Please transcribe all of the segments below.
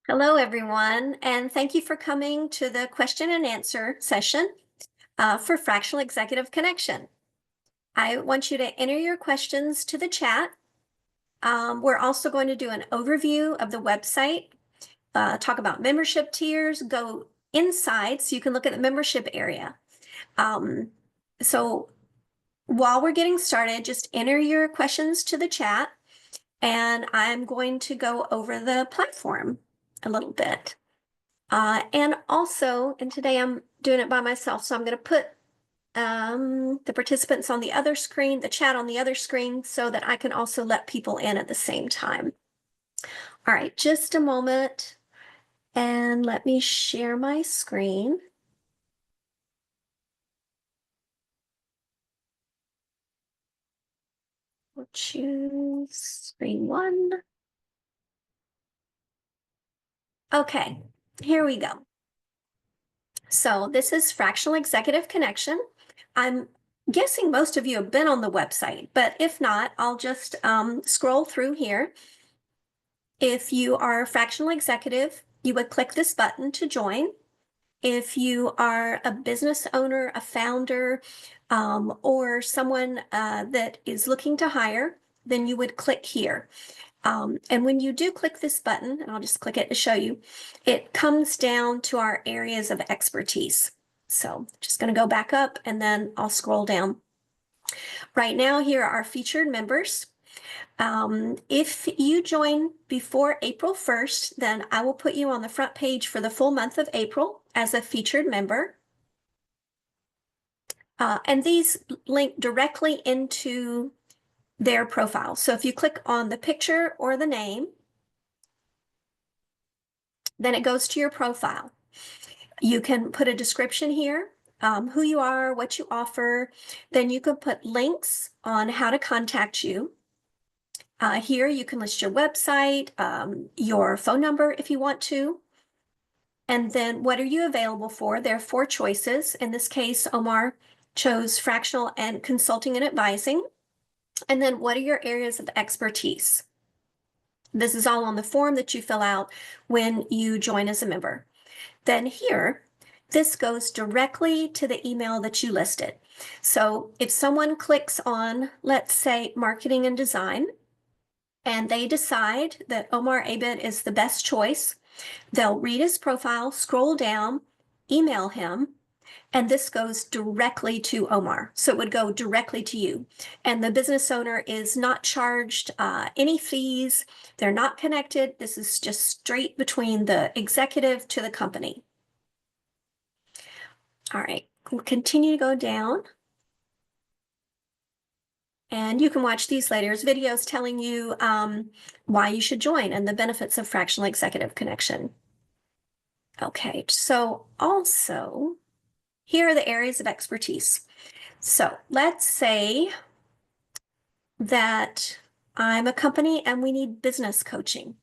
Hello, everyone, and thank you for coming to the question and answer session for Fractional Executive Connection. I want you to enter your questions to the chat. We're also going to do an overview of the website, talk about membership tiers, go inside so you can look at the membership area. So while we're getting started, just enter your questions to the chat, and I'm going to go over the platform a little bit. And today I'm doing it by myself, so I'm going to put the participants on the other screen, the chat on the other screen, so that I can also let people in at the same time. All right, just a moment, and let me share my screen. We'll choose screen one. Okay, here we go. So this is Fractional Executive Connection. I'm guessing most of you have been on the website, but if not, I'll just scroll through here. If you are a fractional executive, you would click this button to join. If you are a business owner, a founder, or someone that is looking to hire, then you would click here. And when you do click this button, and I'll just click it to show you, it comes down to our areas of expertise. So just going to go back up and then I'll scroll down. Right now, here are our featured members. If you join before April 1st, then I will put you on the front page for the full month of April as a featured member. And these link directly into their profile. So if you click on the picture or the name, then it goes to your profile. You can put a description here, who you are, what you offer. Then you can put links on how to contact you. Here you can list your website, your phone number if you want to. And then what are you available for? There are 4 choices. In this case, Omar chose fractional and consulting and advising. And then what are your areas of expertise? This is all on the form that you fill out when you join as a member. Then here, this goes directly to the email that you listed. So if someone clicks on, let's say, marketing and design, and they decide that Omar Abed is the best choice, they'll read his profile, scroll down, email him, and this goes directly to Omar. So it would go directly to you. And the business owner is not charged any fees. They're not connected. This is just straight between the executive to the company. All right, we'll continue to go down. And you can watch these later. There's videos telling you why you should join and the benefits of Fractional Executive Connection. Okay, so also, here are the areas of expertise. So let's say that I'm a company and we need business coaching.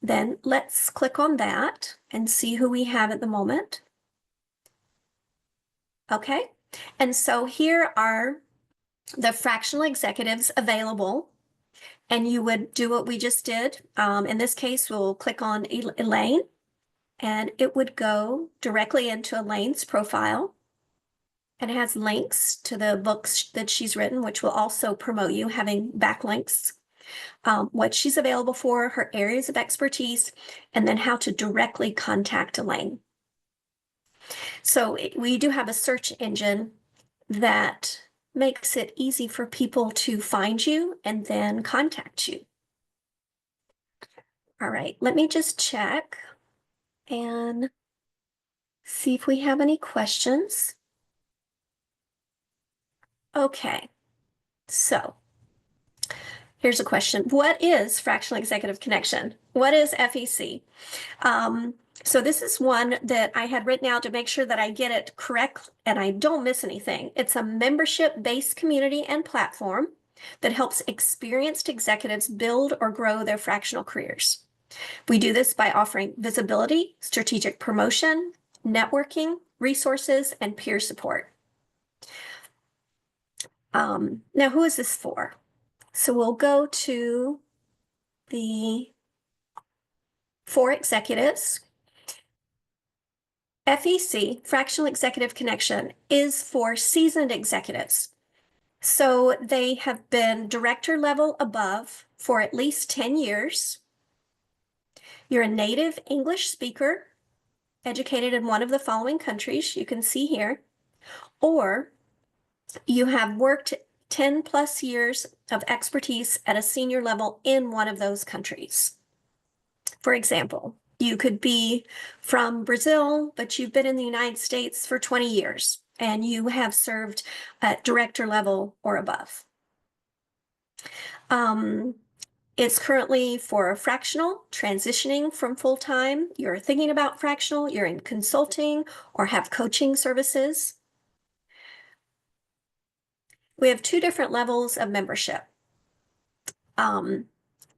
Then let's click on that and see who we have at the moment. Okay, and so here are the fractional executives available, and you would do what we just did. In this case, we'll click on Elaine, and it would go directly into Elaine's profile. And it has links to the books that she's written, which will also promote you, having backlinks, what she's available for, her areas of expertise, and then how to directly contact Elaine. So we do have a search engine that makes it easy for people to find you and then contact you. All right, let me just check and see if we have any questions. Okay, so here's a question. What is Fractional Executive Connection? What is FEC? So this is one that I had written out to make sure that I get it correct and I don't miss anything. It's a membership-based community and platform that helps experienced executives build or grow their fractional careers. We do this by offering visibility, strategic promotion, networking, resources, and peer support. Now, who is this for? So we'll go to the for executives. FEC, Fractional Executive Connection, is for seasoned executives. So they have been director level above for at least 10 years. You're a native English speaker, educated in one of the following countries, you can see here, or you have worked 10 plus years of expertise at a senior level in one of those countries. For example, you could be from Brazil, but you've been in the United States for 20 years and you have served at director level or above. It's currently for fractional, transitioning from full-time. You're thinking about fractional, you're in consulting or have coaching services. We have 2 different levels of membership.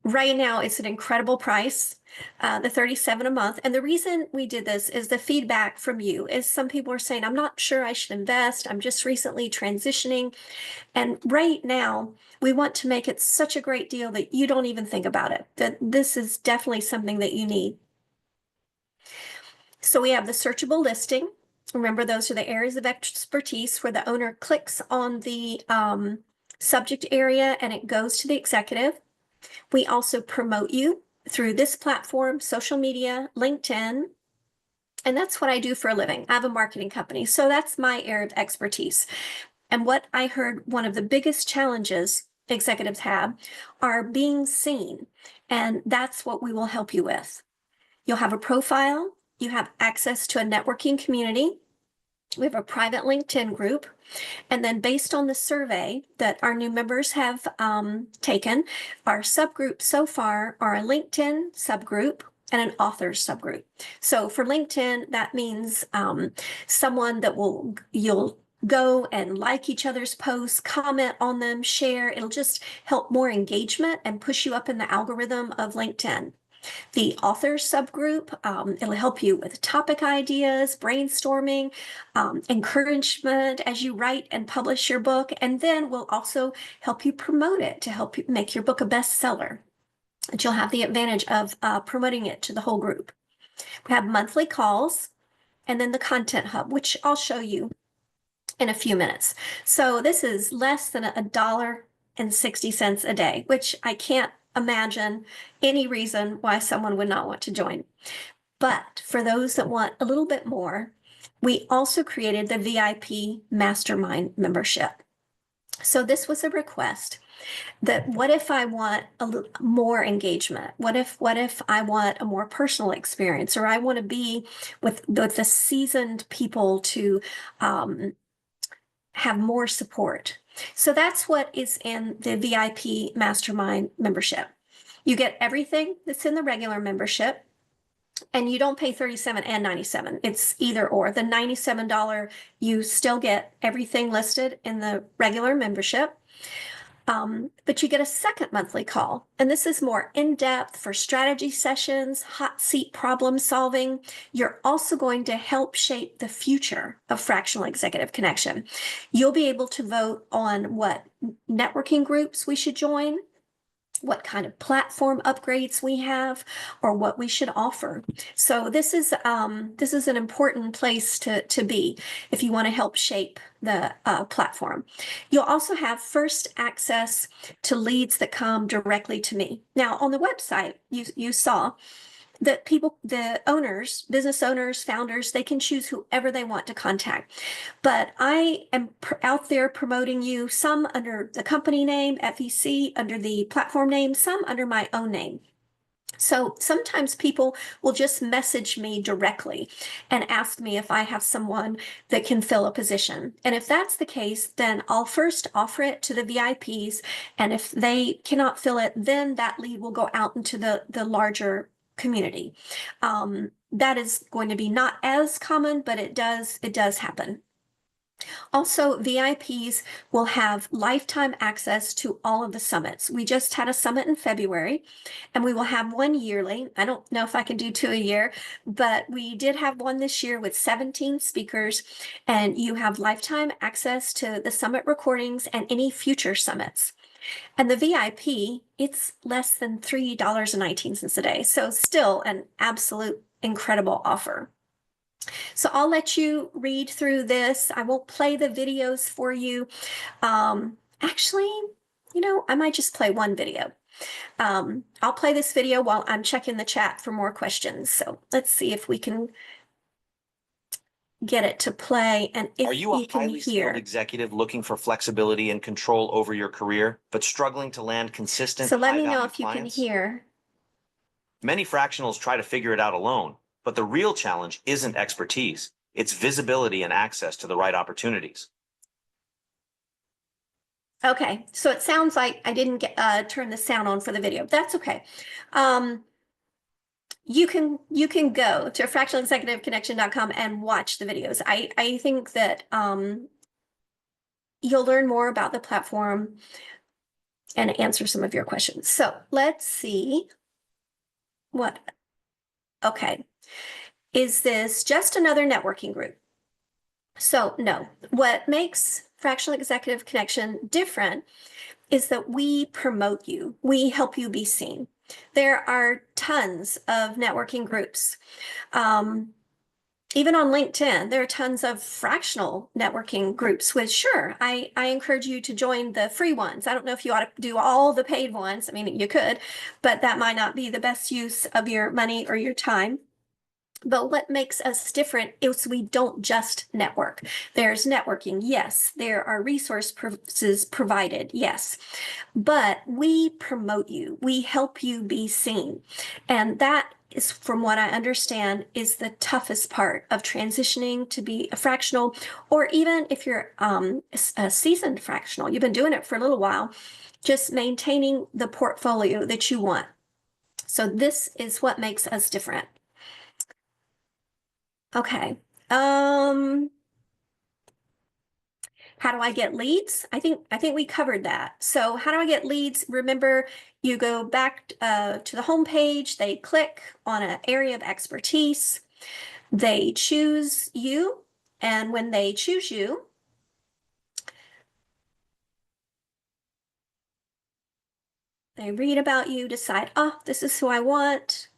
Right now, it's an incredible price, the $37 a month. And the reason we did this is the feedback from you is some people are saying, I'm not sure I should invest. I'm just recently transitioning. And right now, we want to make it such a great deal that you don't even think about it, that this is definitely something that you need. So we have the searchable listing. Remember, those are the areas of expertise where the owner clicks on the subject area and it goes to the executive. We also promote you through this platform, social media, LinkedIn, and that's what I do for a living. I have a marketing company, so that's my area of expertise. And what I heard one of the biggest challenges executives have are being seen, and that's what we will help you with. You'll have a profile, you have access to a networking community, we have a private LinkedIn group, and then based on the survey that our new members have taken, our subgroups so far are a LinkedIn subgroup and an authors subgroup. So for LinkedIn, that means someone that you'll go and like each other's posts, comment on them, share. It'll just help more engagement and push you up in the algorithm of LinkedIn. The author subgroup, it'll help you with topic ideas, brainstorming, encouragement as you write and publish your book, and then we'll also help you promote it to help you make your book a bestseller. And you'll have the advantage of promoting it to the whole group. We have monthly calls, and then the content hub, which I'll show you in a few minutes. So this is less than $1.60 a day, which I can't imagine any reason why someone would not want to join. But for those that want a little bit more, we also created the VIP Mastermind membership. So this was a request that what if I want a little more engagement? What if I want a more personal experience, or I want to be with the seasoned people to have more support? So that's what is in the VIP Mastermind membership. You get everything that's in the regular membership, and you don't pay $37 and $97. It's either or. The $97, you still get everything listed in the regular membership. But you get a second monthly call, and this is more in-depth for strategy sessions, hot seat problem solving. You're also going to help shape the future of Fractional Executive Connection. You'll be able to vote on what networking groups we should join, what kind of platform upgrades we have, or what we should offer. So this is an important place to be if you want to help shape the platform. You'll also have first access to leads that come directly to me. Now on the website, you saw that the owners, business owners, founders, they can choose whoever they want to contact. But I am out there promoting you, some under the company name, FEC, under the platform name, some under my own name. So sometimes people will just message me directly and ask me if I have someone that can fill a position. And if that's the case, then I'll first offer it to the VIPs. And if they cannot fill it, then that lead will go out into the larger community. That is going to be not as common, but it does happen. Also, VIPs will have lifetime access to all of the summits. We just had a summit in February, and we will have one yearly. I don't know if I can do 2 a year, but we did have one this year with 17 speakers, and you have lifetime access to the summit recordings and any future summits. And the VIP, it's less than $3.19 a day. So still an absolute incredible offer. So I'll let you read through this. I won't play the videos for you. Actually, I might just play one video. I'll play this video while I'm checking the chat for more questions. So let's see if we can get it to play and if Are you a highly skilled executive looking for flexibility and control over your career, but struggling to land consistent, so let me know high-value if you can clients? hear. Many fractionals try to figure it out alone, but the real challenge isn't expertise. It's visibility and access to the right opportunities. Okay, so it sounds like I didn't turn the sound on for the video. That's okay. You can go to fractionalexecutiveconnection.com and watch the videos. I think that you'll learn more about the platform and answer some of your questions. So let's see what. Okay, is this just another networking group? So no, what makes Fractional Executive Connection different is that we promote you. We help you be seen. There are tons of networking groups. Even on LinkedIn, there are tons of fractional networking groups with, sure, I encourage you to join the free ones. I don't know if you ought to do all the paid ones. I mean, you could, but that might not be the best use of your money or your time. But what makes us different is we don't just network. There's networking, yes. There are resources provided, yes. But we promote you. We help you be seen. And that is, from what I understand, is the toughest part of transitioning to be a fractional, or even if you're a seasoned fractional, you've been doing it for a little while, just maintaining the portfolio that you want. So this is what makes us different. Okay. How do I get leads? I think we covered that. So how do I get leads? Remember, you go back to the home page, they click on an area of expertise, they choose you, and when they choose you, they read about you, decide, oh, this is who I want,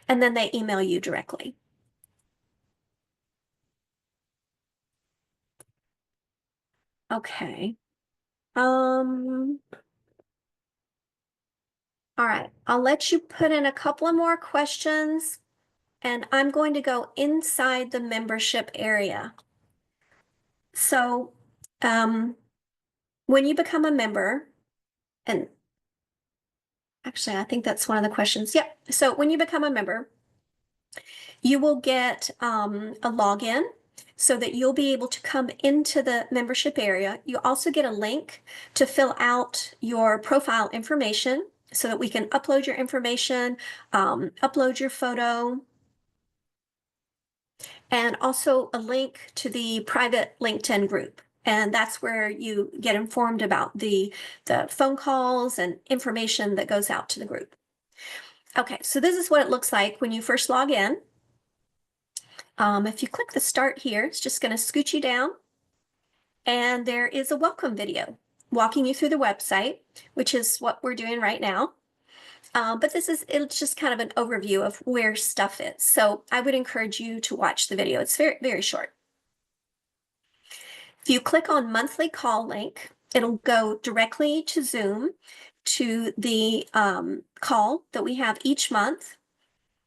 and then they email you directly. Okay. All right, I'll let you put in a couple of more questions, and I'm going to go inside the membership area. So when you become a member, and actually, I think that's one of the questions. Yep. So when you become a member, you will get a login so that you'll be able to come into the membership area. You also get a link to fill out your profile information so that we can upload your information, upload your photo, and also a link to the private LinkedIn group. And that's where you get informed about the phone calls and information that goes out to the group. Okay, so this is what it looks like when you first log in. If you click the start here, it's just going to scoot you down. And there is a welcome video walking you through the website, which is what we're doing right now. But it's just kind of an overview of where stuff is. So I would encourage you to watch the video. It's very, very short. If you click on monthly call link, it'll go directly to Zoom to the call that we have each month.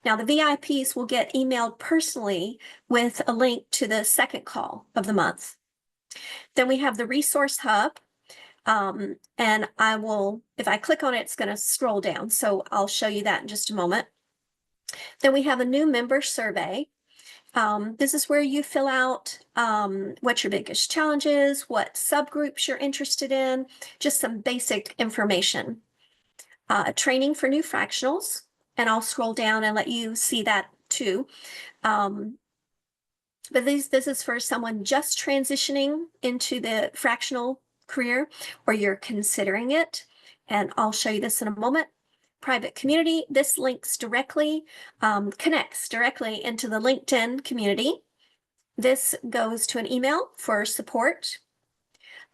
Now, the VIPs will get emailed personally with a link to the second call of the month. Then we have the resource hub. And if I click on it, it's going to scroll down. So I'll show you that in just a moment. Then we have a new member survey. This is where you fill out what your biggest challenge is, what subgroups you're interested in, just some basic information. Training for new fractionals, and I'll scroll down and let you see that too. But this is for someone just transitioning into the fractional career, or you're considering it, and I'll show you this in a moment. Private community, this links directly, connects directly into the LinkedIn community. This goes to an email for support.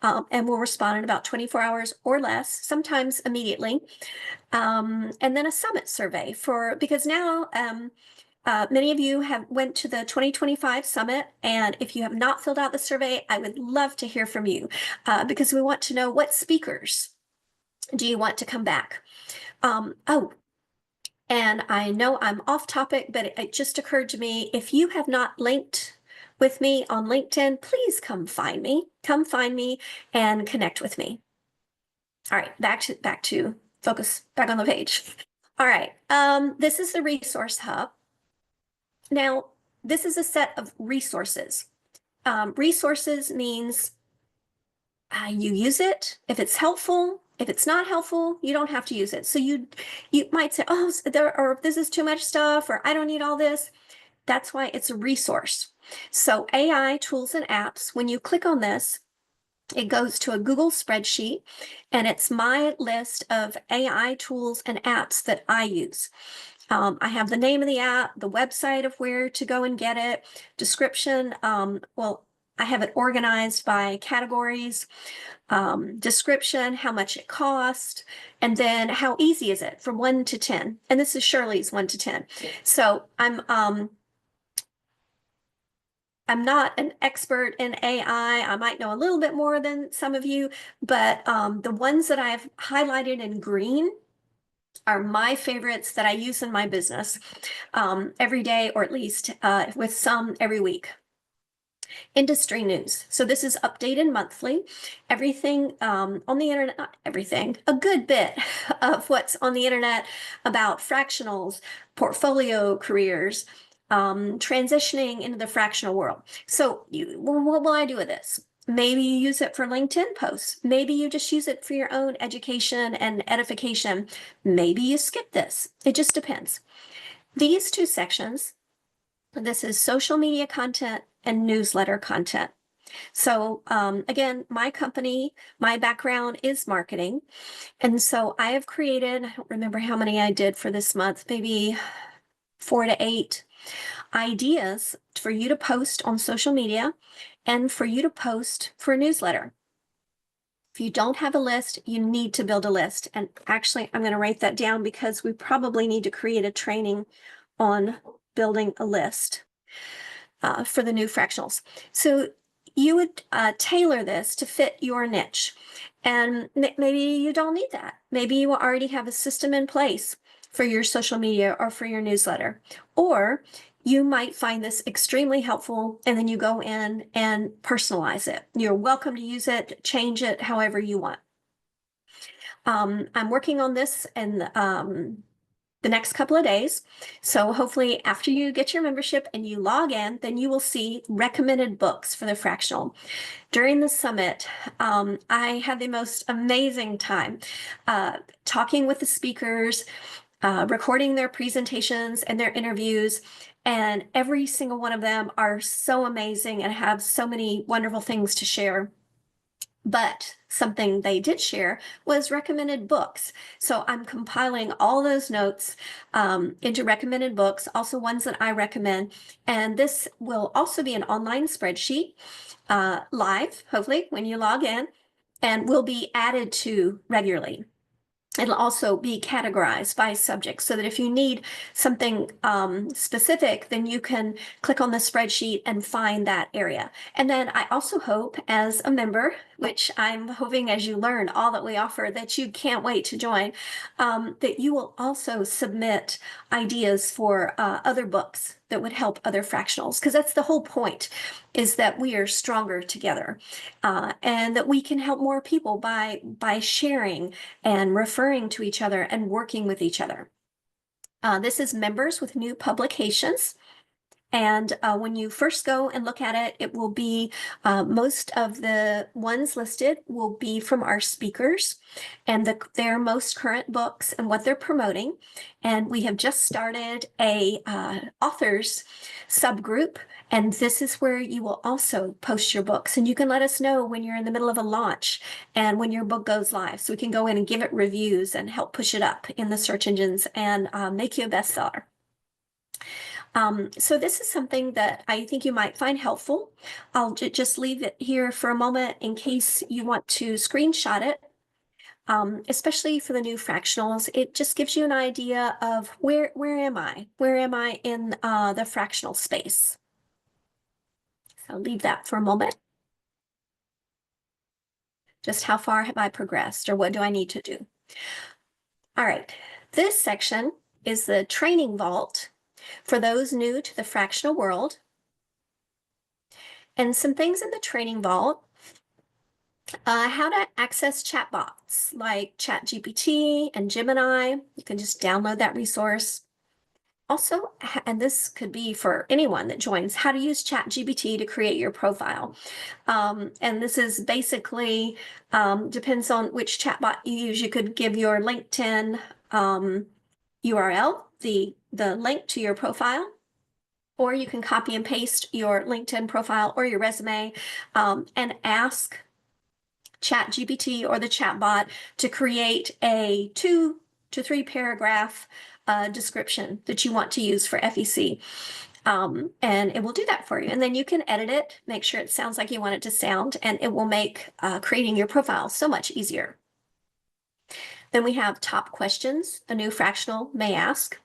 and will respond in about 24 hours or less, sometimes immediately. And then a summit survey because now many of you have went to the 2025 summit, and if you have not filled out the survey, I would love to hear from you because we want to know what speakers do you want to come back. Oh, and I know I'm off topic, but it just occurred to me, if you have not linked with me on LinkedIn, please come find me and connect with me. All right, back to focus, back on the page. All right, this is the resource hub. Now, this is a set of resources. Resources means you use it if it's helpful. If it's not helpful, you don't have to use it. So you might say, oh, this is too much stuff, or I don't need all this. That's why it's a resource. So AI tools and apps, when you click on this, it goes to a Google spreadsheet, and it's my list of AI tools and apps that I use. I have the name of the app, the website of where to go and get it, description. Well, I have it organized by categories, description, how much it cost, and then how easy is it from 1 to 10. And this is Shirley's 1 to 10. So I'm not an expert in AI. I might know a little bit more than some of you, but the ones that I've highlighted in green are my favorites that I use in my business every day, or at least with some every week. Industry news. So this is updated monthly. Everything on the internet, not everything, a good bit of what's on the internet about fractionals, portfolio careers, transitioning into the fractional world. So what will I do with this? Maybe you use it for LinkedIn posts. Maybe you just use it for your own education and edification. Maybe you skip this. It just depends. These two sections, this is social media content and newsletter content. So again, my company, my background is marketing. And so I have created, I don't remember how many I did for this month, maybe 4 to 8 ideas for you to post on social media and for you to post for a newsletter. If you don't have a list, you need to build a list. And actually, I'm going to write that down because we probably need to create a training on building a list for the new fractionals. So you would tailor this to fit your niche. And maybe you don't need that. Maybe you already have a system in place for your social media or for your newsletter. Or you might find this extremely helpful, and then you go in and personalize it. You're welcome to use it, change it however you want. I'm working on this in the next couple of days. So hopefully after you get your membership and you log in, then you will see recommended books for the fractional. During the summit, I had the most amazing time talking with the speakers, recording their presentations and their interviews. And every single one of them are so amazing and have so many wonderful things to share. But something they did share was recommended books. So I'm compiling all those notes into recommended books, also ones that I recommend. And this will also be an online spreadsheet live, hopefully, when you log in, and will be added to regularly. It'll also be categorized by subject so that if you need something specific, then you can click on the spreadsheet and find that area. And then I also hope as a member, which I'm hoping as you learn all that we offer, that you can't wait to join, that you will also submit ideas for other books that would help other fractionals, because that's the whole point, is that we are stronger together and that we can help more people by sharing and referring to each other and working with each other. This is members with new publications. And when you first go and look at it, it will be most of the ones listed will be from our speakers and their most current books and what they're promoting. And we have just started a authors subgroup. And this is where you will also post your books. And you can let us know when you're in the middle of a launch and when your book goes live. So we can go in and give it reviews and help push it up in the search engines and make you a bestseller. So this is something that I think you might find helpful. I'll just leave it here for a moment in case you want to screenshot it. Especially for the new fractionals, it just gives you an idea of where am I? Where am I in the fractional space? So I'll leave that for a moment. Just how far have I progressed, or what do I need to do? All right, this section is the training vault for those new to the fractional world. And some things in the training vault, how to access chatbots like ChatGPT and Gemini. You can just download that resource. Also, and this could be for anyone that joins, how to use ChatGPT to create your profile. And this is basically, depends on which chatbot you use. You could give your LinkedIn URL, the link to your profile, or you can copy and paste your LinkedIn profile or your resume and ask ChatGPT or the chatbot to create a 2 to 3 paragraph description that you want to use for FEC. And it will do that for you. And then you can edit it, make sure it sounds like you want it to sound, and it will make creating your profile so much easier. Then we have top questions a new fractional may ask,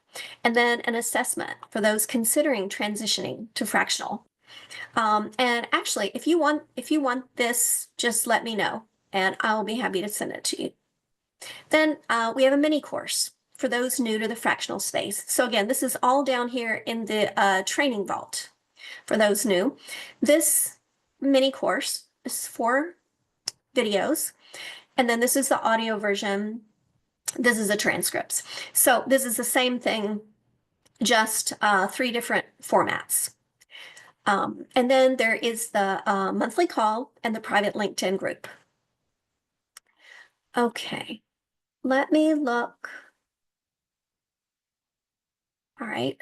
and then an assessment for those considering transitioning to fractional. And actually, if you want this, just let me know, and I'll be happy to send it to you. Then we have a mini course for those new to the fractional space. So again, this is all down here in the training vault for those new. This mini course is 4 videos, and then this is the audio version. This is the transcripts. So this is the same thing, just 3 different formats. And then there is the monthly call and the private LinkedIn group. Okay, let me look. All right.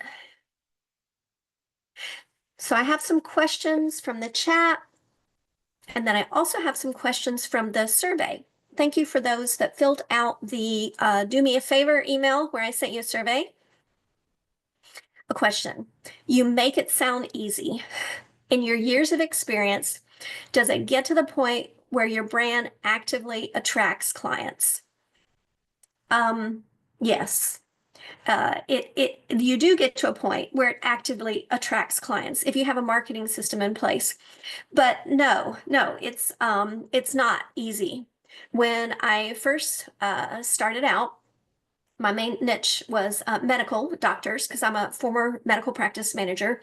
So I have some questions from the chat, and then I also have some questions from the survey. Thank you for those that filled out the do me a favor email where I sent you a survey. A question: you make it sound easy. In your years of experience, does it get to the point where your brand actively attracts clients? Yes. You do get to a point where it actively attracts clients if you have a marketing system in place. But no, it's not easy. When I first started out, my main niche was medical doctors, because I'm a former medical practice manager.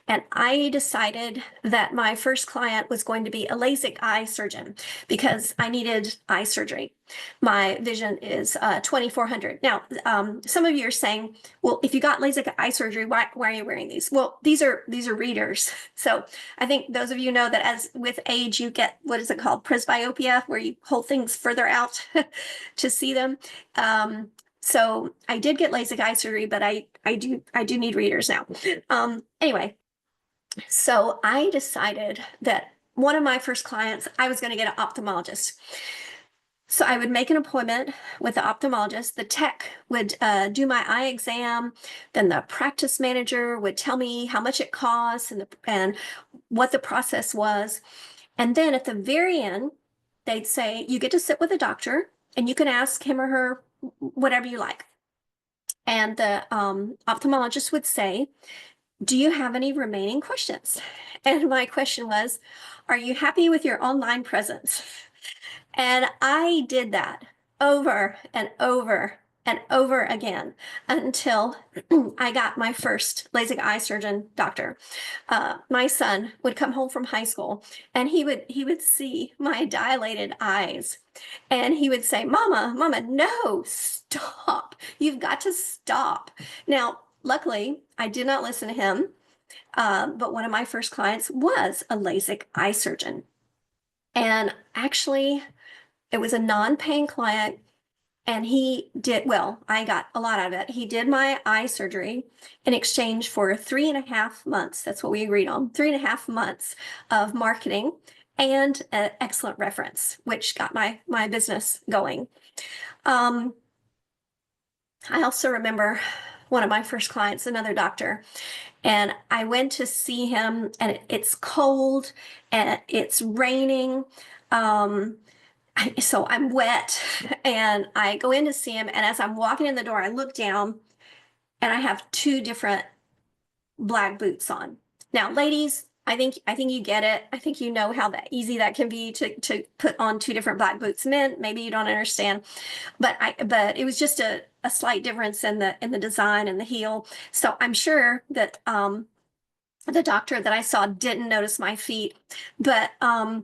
And I decided that my first client was going to be a LASIK eye surgeon because I needed eye surgery. My vision is 2400. Now, some of you are saying, well, if you got LASIK eye surgery, why are you wearing these? Well, these are readers. So I think those of you know that as with age, you get, what is it called? Presbyopia, where you hold things further out to see them. So I did get LASIK eye surgery, but I do need readers now. Anyway, so I decided that one of my first clients, I was going to get an ophthalmologist. So I would make an appointment with the ophthalmologist. The tech would do my eye exam. Then the practice manager would tell me how much it costs and what the process was. And then at the very end, they'd say, you get to sit with a doctor and you can ask him or her whatever you like. And the ophthalmologist would say, do you have any remaining questions? And my question was, are you happy with your online presence? And I did that over and over and over again until I got my first LASIK eye surgeon doctor. My son would come home from high school and he would see my dilated eyes and he would say, Mama, no, stop. You've got to stop. Now, luckily, I did not listen to him, but one of my first clients was a LASIK eye surgeon. And actually, it was a non-paying client, and he did, well, I got a lot out of it. He did my eye surgery in exchange for 3.5 months. That's what we agreed on, 3.5 months of marketing and an excellent reference, which got my business going. I also remember one of my first clients, another doctor, And I went to see him, and it's cold and it's raining. So I'm wet, and I go in to see him. And as I'm walking in the door, I look down and I have two different black boots on. Now, ladies, I think you get it. I think you know how that easy that can be to put on two different black boots. Men, maybe you don't understand, but it was just a slight difference in the design and the heel. So I'm sure that the doctor that I saw didn't notice my feet, but I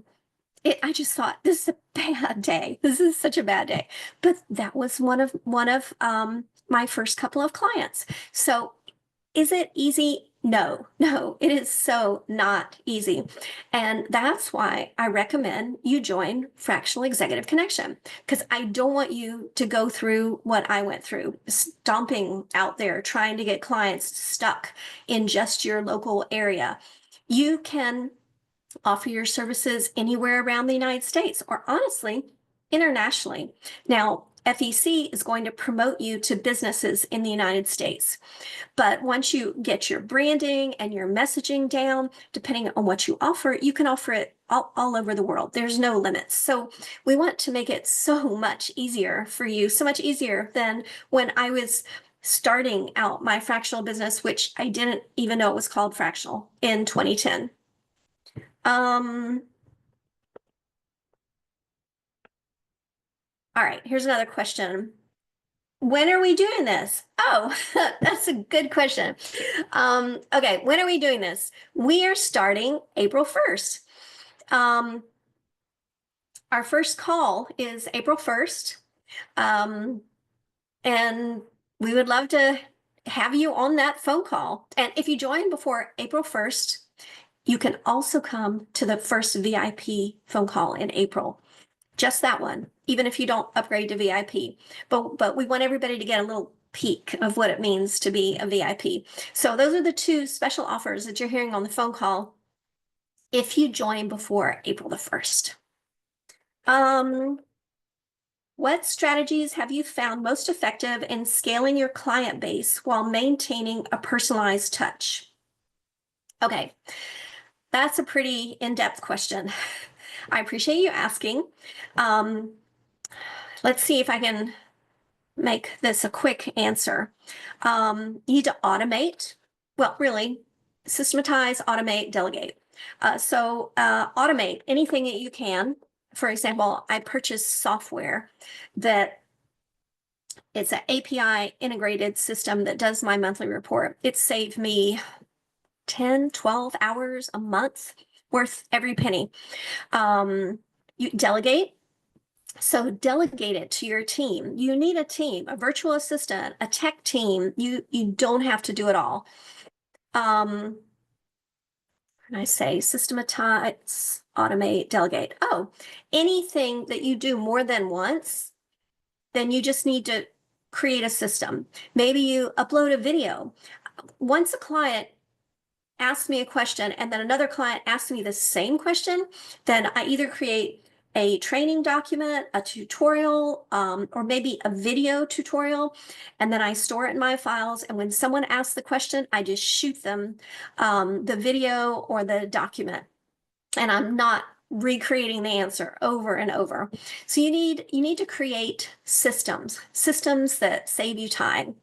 just thought, this is a bad day. This is such a bad day. But that was one of my first couple of clients. So is it easy? No, no, it is so not easy. And that's why I recommend you join Fractional Executive Connection, because I don't want you to go through what I went through, stomping out there, trying to get clients stuck in just your local area. You can offer your services anywhere around the United States, or honestly, internationally. Now, FEC is going to promote you to businesses in the United States. But once you get your branding and your messaging down, depending on what you offer, you can offer it all over the world. There's no limits. So we want to make it so much easier for you, so much easier than when I was starting out my fractional business, which I didn't even know it was called fractional in 2010. All right, here's another question. When are we doing this? Oh, that's a good question. Okay, when are we doing this? We are starting April 1st. Our first call is April 1st. And we would love to have you on that phone call. And if you join before April 1st, you can also come to the first VIP phone call in April. Just that one, even if you don't upgrade to VIP. But we want everybody to get a little peek of what it means to be a VIP. So those are the two special offers that you're hearing on the phone call if you join before April the 1st. What strategies have you found most effective in scaling your client base while maintaining a personalized touch? Okay, that's a pretty in-depth question. I appreciate you asking. Let's see if I can make this a quick answer. You need to automate. Well, really, systematize, automate, delegate. Automate anything that you can. For example, I purchased software that it's an API integrated system that does my monthly report. It saved me 10, 12 hours a month, worth every penny. You delegate. So delegate it to your team. You need a team, a virtual assistant, a tech team. You don't have to do it all. And I say systematize, automate, delegate. Oh, anything that you do more than once, then you just need to create a system. Maybe you upload a video. Once a client asks me a question and then another client asks me the same question, then I either create a training document, a tutorial, or maybe a video tutorial, and then I store it in my files. And when someone asks the question, I just shoot them the video or the document, and I'm not recreating the answer over and over. So you need to create systems that save you time.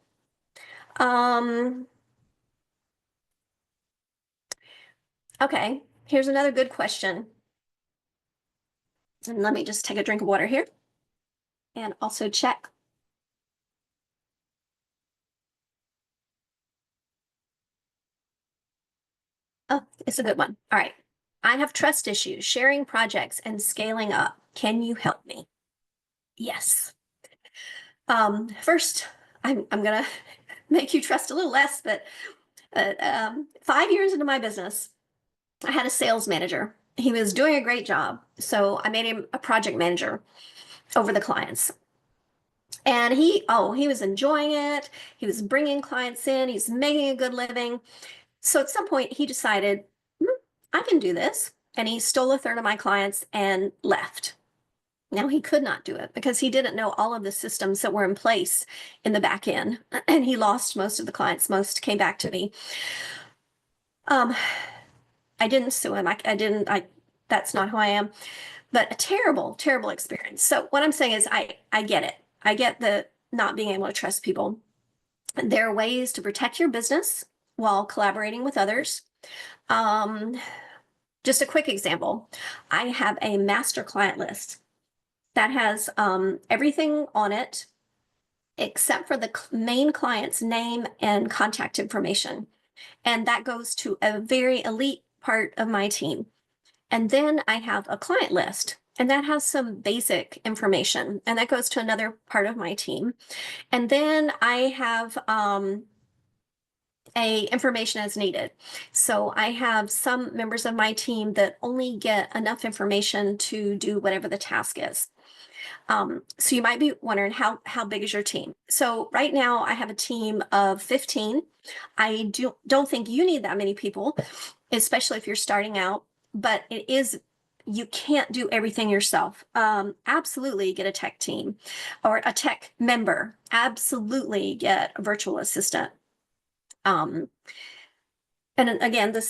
Okay, here's another good question. And let me just take a drink of water here and also check. Oh, it's a good one. All right. I have trust issues, sharing projects and scaling up. Can you help me? Yes. First, I'm gonna make you trust a little less, but 5 years into my business, I had a sales manager. He was doing a great job, so I made him a project manager over the clients. And he was enjoying it. He was bringing clients in. He's making a good living. So at some point, he decided, I can do this. And he stole a third of my clients and left. Now, he could not do it because he didn't know all of the systems that were in place in the back end. And he lost most of the clients. Most came back to me. Um, I didn't sue him. That's not who I am, but a terrible, terrible experience. So what I'm saying is I get it. I get the not being able to trust people. There are ways to protect your business while collaborating with others. Um, just a quick example. I have a master client list that has everything on it except for the main client's name and contact information. And that goes to a very elite part of my team. And then I have a client list, and that has some basic information, and that goes to another part of my team. And then I have a information as needed. So I have some members of my team that only get enough information to do whatever the task is. So you might be wondering how big is your team? So right now I have a team of 15. I don't think you need that many people, especially if you're starting out, but you can't do everything yourself. Absolutely get a tech team or a tech member. Absolutely get a virtual assistant. And again, the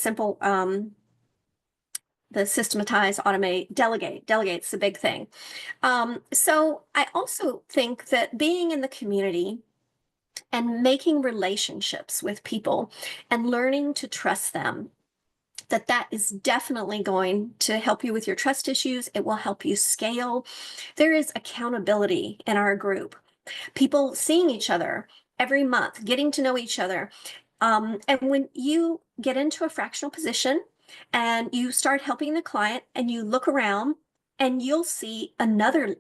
systematize, automate, delegate's the big thing. So I also think that being in the community and making relationships with people and learning to trust them, that is definitely going to help you with your trust issues. It will help you scale. There is accountability in our group. People seeing each other every month, getting to know each other. And when you get into a fractional position and you start helping the client and you look around and you'll see another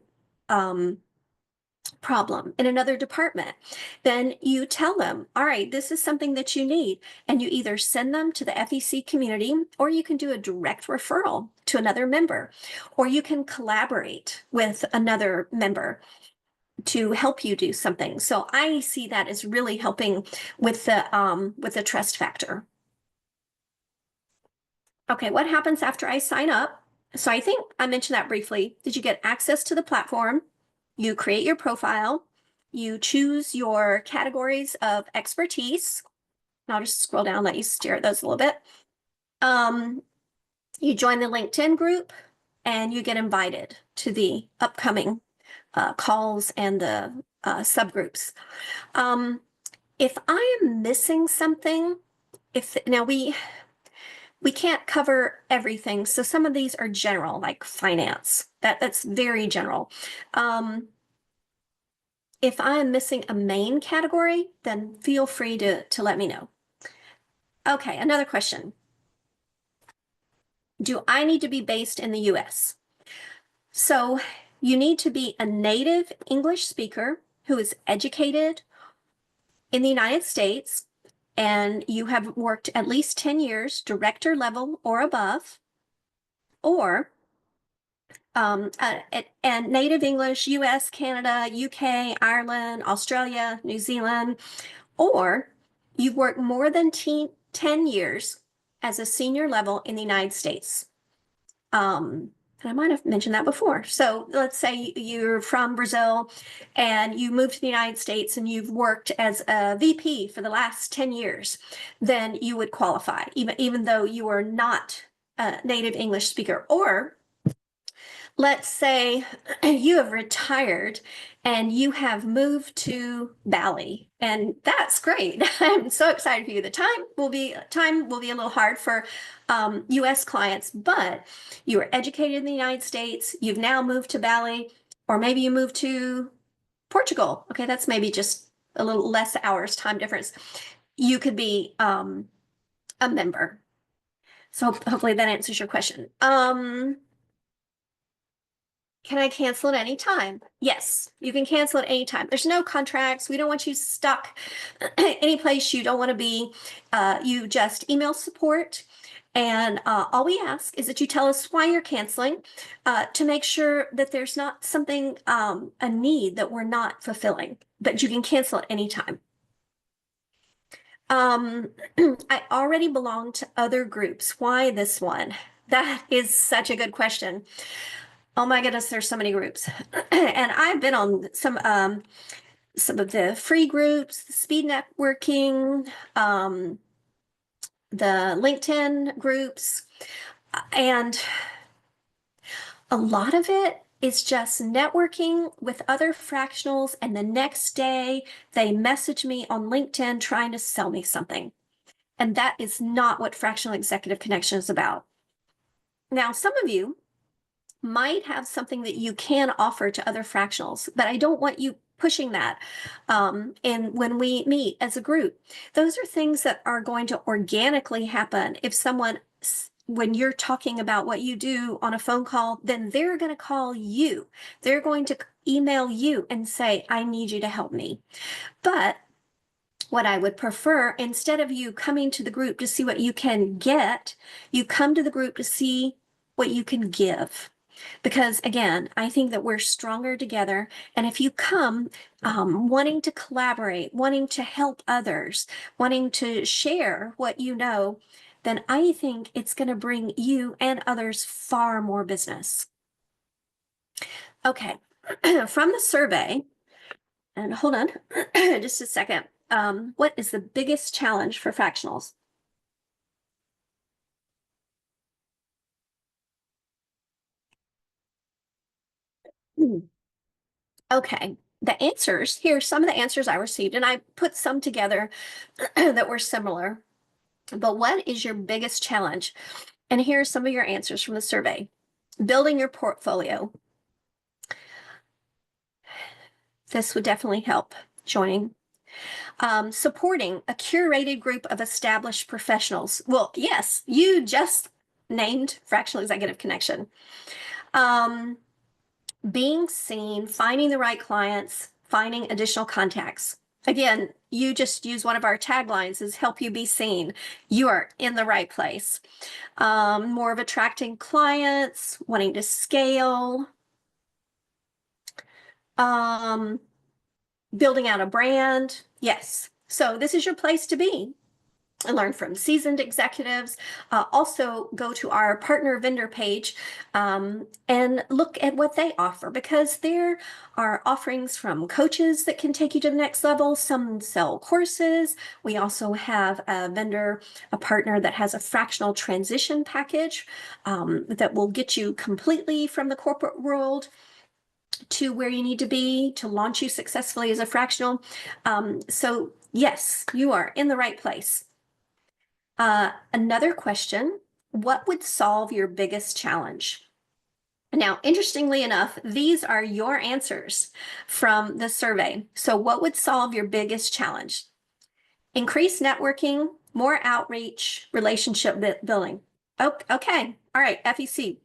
problem in another department, then you tell them, all right, this is something that you need. And you either send them to the FEC community, or you can do a direct referral to another member, or you can collaborate with another member to help you do something. So I see that as really helping with the trust factor. Okay, what happens after I sign up? So I think I mentioned that briefly. Did you get access to the platform? You create your profile. You choose your categories of expertise. I'll just scroll down, let you stare at those a little bit. You join the LinkedIn group and you get invited to the upcoming calls and the subgroups. If I am missing something, now we can't cover everything, so some of these are general, like finance. That's very general. If I am missing a main category, then feel free to let me know. Okay, another question. Do I need to be based in the US? So you need to be a native English speaker who is educated in the United States, and you have worked at least 10 years, director level or above, or and native English, US, Canada, UK, Ireland, Australia, New Zealand, or you've worked more than 10 years as a senior level in the United States. And I might have mentioned that before. So let's say you're from Brazil and you moved to the United States and you've worked as a VP for the last 10 years, then you would qualify, even though you are not a native English speaker. Or let's say you have retired and you have moved to Bali, and that's great. I'm so excited for you. The time will be a little hard for US clients, but you were educated in the United States, you've now moved to Bali, or maybe you moved to Portugal. Okay, that's maybe just a little less hours time difference. You could be a member. So hopefully that answers your question. Can I cancel at any time? Yes, you can cancel at any time. There's no contracts. We don't want you stuck any place you don't want to be. You just email support, and all we ask is that you tell us why you're canceling to make sure that there's not something, a need that we're not fulfilling, but you can cancel at any time. I already belong to other groups. Why this one? That is such a good question. Oh my goodness, there's so many groups. And I've been on some of the free groups, speed networking, the LinkedIn groups, and a lot of it is just networking with other fractionals, and the next day they message me on LinkedIn trying to sell me something. And that is not what Fractional Executive Connection is about. Now, some of you might have something that you can offer to other fractionals, but I don't want you pushing that. And when we meet as a group, those are things that are going to organically happen. If someone, when you're talking about what you do on a phone call, then they're going to call you. They're going to email you and say, I need you to help me. But what I would prefer, instead of you coming to the group to see what you can get, you come to the group to see what you can give. Because again, I think that we're stronger together. And if you come wanting to collaborate, wanting to help others, wanting to share what you know, then I think it's going to bring you and others far more business. Okay, from the survey, and hold on just a second. What is the biggest challenge for fractionals? Okay, the answers, here's some of the answers I received, and I put some together that were similar. But what is your biggest challenge? And here are some of your answers from the survey. Building your portfolio. This would definitely help joining. Supporting a curated group of established professionals. Well, yes, you just named Fractional Executive Connection. Being seen, finding the right clients, finding additional contacts. Again, you just use one of our taglines is help you be seen. You are in the right place. More of attracting clients, wanting to scale, building out a brand. Yes. So this is your place to be. And learn from seasoned executives. Also go to our partner vendor page and look at what they offer, because there are offerings from coaches that can take you to the next level. Some sell courses. We also have a partner that has a fractional transition package that will get you completely from the corporate world to where you need to be to launch you successfully as a fractional. So yes, you are in the right place. Another question, what would solve your biggest challenge? Now, interestingly enough, these are your answers from the survey. So what would solve your biggest challenge? Increase networking, more outreach, relationship building. Oh, okay. All right, FEC.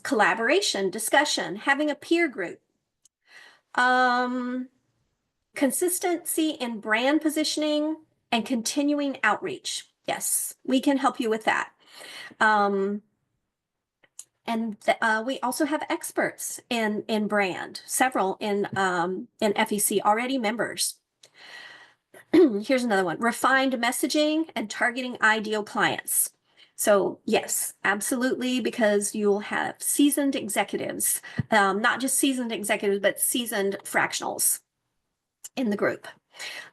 Collaboration, discussion, having a peer group. Consistency in brand positioning and continuing outreach. Yes, we can help you with that. We also have experts in brand, several in FEC, already members. Here's another one, refined messaging and targeting ideal clients. So yes, absolutely, because you'll have seasoned executives, not just seasoned executives, but seasoned fractionals in the group.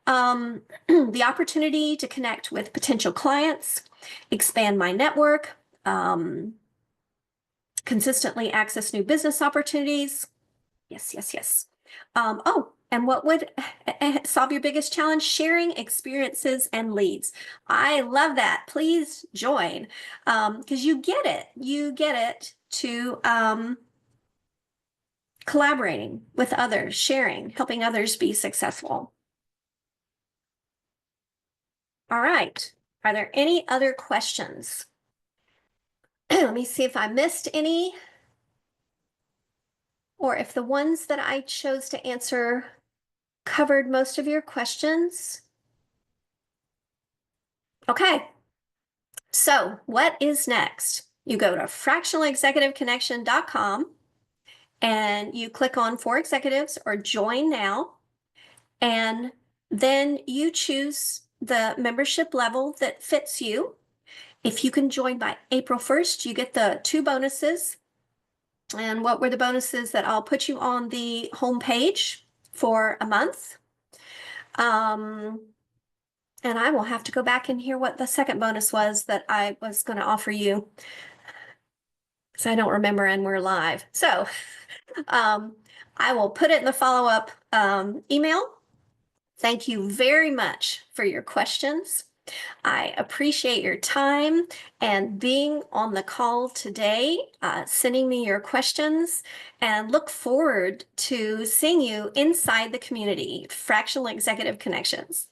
The opportunity to connect with potential clients, expand my network, consistently access new business opportunities. Yes, yes, yes. And what would solve your biggest challenge? Sharing experiences and leads. I love that. Please join because you get it. You get it to collaborating with others, sharing, helping others be successful. All right. Are there any other questions? Let me see if I missed any, or if the ones that I chose to answer covered most of your questions. Okay. So what is next? You go to fractionalexecutiveconnection.com and you click on For Executives or Join Now. And then you choose the membership level that fits you. If you can join by April 1st, you get the 2 bonuses. And what were the bonuses that I'll put you on the home page for a month? And I will have to go back and hear what the second bonus was that I was going to offer you, because I don't remember and we're live. So I will put it in the follow-up email. Thank you very much for your questions. I appreciate your time and being on the call today, sending me your questions, and look forward to seeing you inside the community, Fractional Executive Connections.